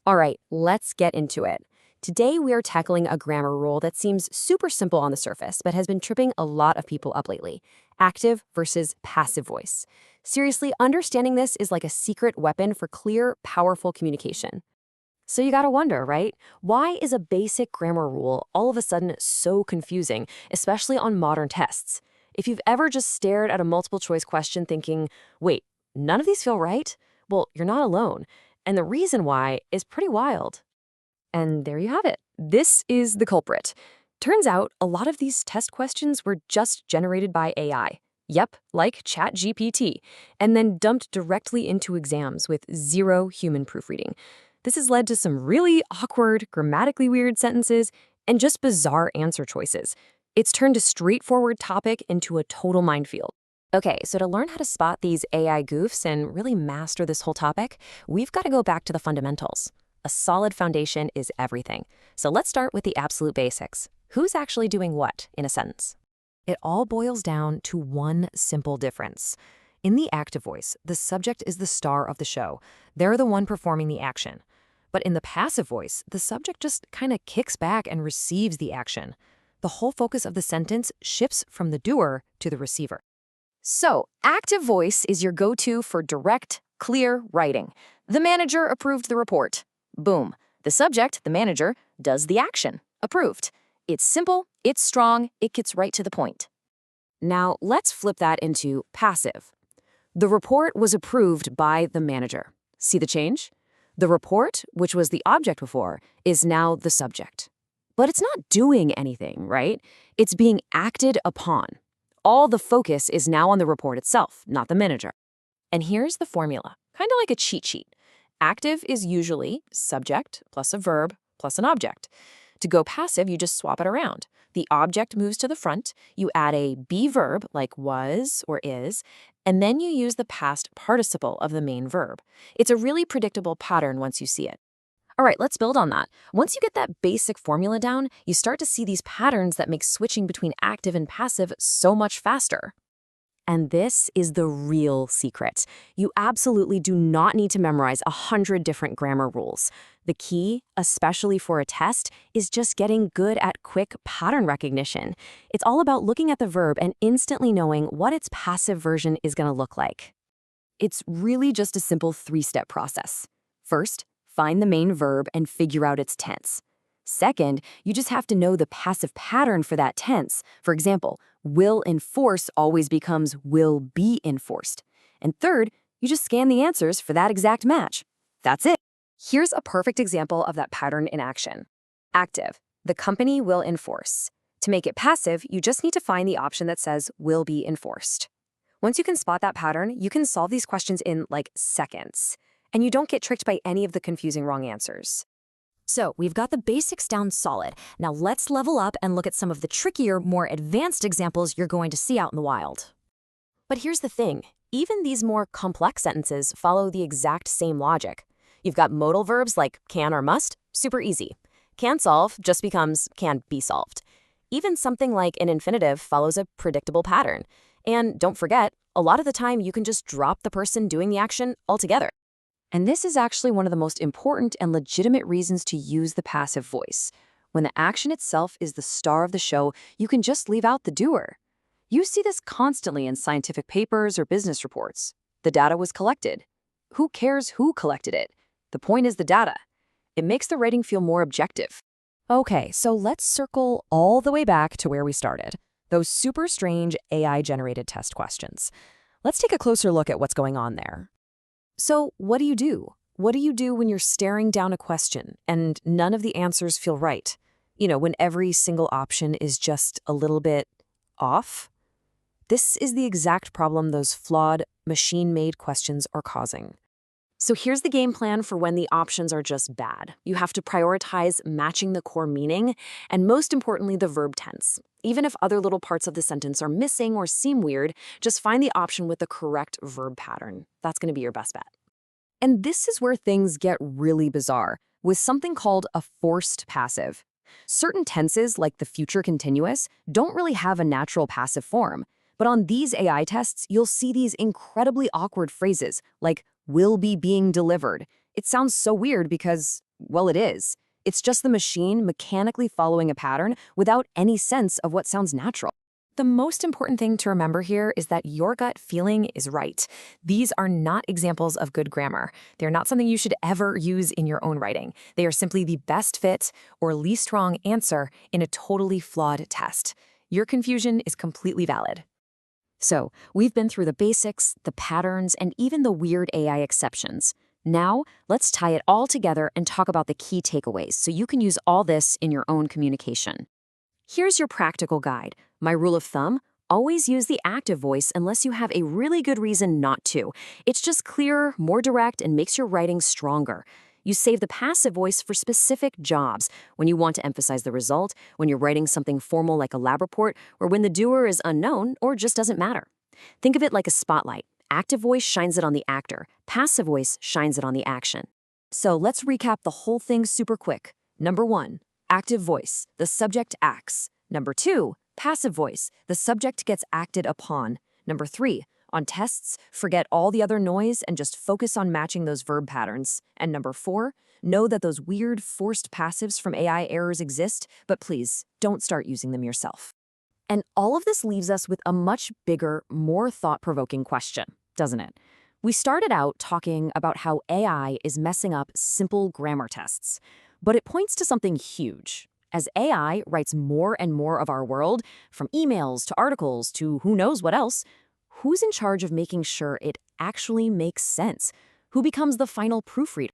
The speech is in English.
All right, let's get into it. Today, we are tackling a grammar rule that seems super simple on the surface, but has been tripping a lot of people up lately: active versus passive voice. Seriously, understanding this is like a secret weapon for clear, powerful communication. So you gotta wonder, right? Why is a basic grammar rule all of a sudden so confusing, especially on modern tests? If you've ever just stared at a multiple choice question thinking, wait, none of these feel right? Well, you're not alone. And the reason why is pretty wild. And there you have it. This is the culprit. Turns out a lot of these test questions were just generated by AI. Yep, like ChatGPT, and then dumped directly into exams with zero human proofreading. This has led to some really awkward, grammatically weird sentences and just bizarre answer choices. It's turned a straightforward topic into a total minefield. Okay, so to learn how to spot these AI goofs and really master this whole topic, we've got to go back to the fundamentals. A solid foundation is everything. So let's start with the absolute basics. Who's actually doing what in a sentence? It all boils down to one simple difference. In the active voice, the subject is the star of the show. They're the one performing the action. But in the passive voice, the subject just kind of kicks back and receives the action. The whole focus of the sentence shifts from the doer to the receiver. So, active voice is your go-to for direct, clear writing. The manager approved the report. Boom. The subject, the manager, does the action. Approved. It's simple, it's strong, it gets right to the point. Now, let's flip that into passive. The report was approved by the manager. See the change? The report, which was the object before, is now the subject. But it's not doing anything, right? It's being acted upon. All the focus is now on the report itself, not the manager. And here's the formula, kind of like a cheat sheet. Active is usually subject plus a verb plus an object. To go passive, you just swap it around. The object moves to the front, you add a be verb like was or is, and then you use the past participle of the main verb. It's a really predictable pattern once you see it. All right, let's build on that. Once you get that basic formula down, you start to see these patterns that make switching between active and passive so much faster. And this is the real secret. You absolutely do not need to memorize 100 different grammar rules. The key, especially for a test, is just getting good at quick pattern recognition. It's all about looking at the verb and instantly knowing what its passive version is going to look like. It's really just a simple three-step process. First, find the main verb and figure out its tense. Second, you just have to know the passive pattern for that tense. For example, will enforce always becomes will be enforced. And third, you just scan the answers for that exact match. That's it. Here's a perfect example of that pattern in action. Active, the company will enforce. To make it passive, you just need to find the option that says will be enforced. Once you can spot that pattern, you can solve these questions in like seconds. And you don't get tricked by any of the confusing wrong answers. So we've got the basics down solid. Now let's level up and look at some of the trickier, more advanced examples you're going to see out in the wild. But here's the thing. Even these more complex sentences follow the exact same logic. You've got modal verbs like can or must, super easy. Can solve just becomes can be solved. Even something like an infinitive follows a predictable pattern. And don't forget, a lot of the time you can just drop the person doing the action altogether. And this is actually one of the most important and legitimate reasons to use the passive voice. When the action itself is the star of the show, you can just leave out the doer. You see this constantly in scientific papers or business reports. The data was collected. Who cares who collected it? The point is the data. It makes the writing feel more objective. Okay, so let's circle all the way back to where we started. Those super strange AI-generated test questions. Let's take a closer look at what's going on there. So what do you do? What do you do when you're staring down a question and none of the answers feel right? When every single option is just a little bit off? This is the exact problem those flawed, machine-made questions are causing. So here's the game plan for when the options are just bad. You have to prioritize matching the core meaning, and most importantly, the verb tense. Even if other little parts of the sentence are missing or seem weird, just find the option with the correct verb pattern. That's going to be your best bet. And this is where things get really bizarre, with something called a forced passive. Certain tenses, like the future continuous, don't really have a natural passive form. But on these AI tests, you'll see these incredibly awkward phrases, like will be being delivered. It sounds so weird because, Well, it is. It's just the machine mechanically following a pattern without any sense of what sounds natural. The most important thing to remember here is that your gut feeling is right. These are not examples of good grammar. They're not something you should ever use in your own writing. They are simply the best fit or least wrong answer in a totally flawed test. Your confusion is completely valid. So, we've been through the basics, the patterns, and even the weird AI exceptions. Now, let's tie it all together and talk about the key takeaways so you can use all this in your own communication. Here's your practical guide. My rule of thumb: always use the active voice unless you have a really good reason not to. It's just clearer, more direct, and makes your writing stronger. You save the passive voice for specific jobs, when you want to emphasize the result, when you're writing something formal like a lab report, or when the doer is unknown or just doesn't matter. Think of it like a spotlight. Active voice shines it on the actor. Passive voice shines it on the action. So let's recap the whole thing super quick. Number 1, active voice. The subject acts. Number 2, passive voice. The subject gets acted upon. Number 3, on tests, forget all the other noise and just focus on matching those verb patterns. And number 4, know that those weird forced passives from AI errors exist, but please don't start using them yourself. And all of this leaves us with a much bigger, more thought-provoking question, doesn't it? We started out talking about how AI is messing up simple grammar tests, but it points to something huge. As AI writes more and more of our world, from emails to articles to who knows what else, who's in charge of making sure it actually makes sense? Who becomes the final proofreader?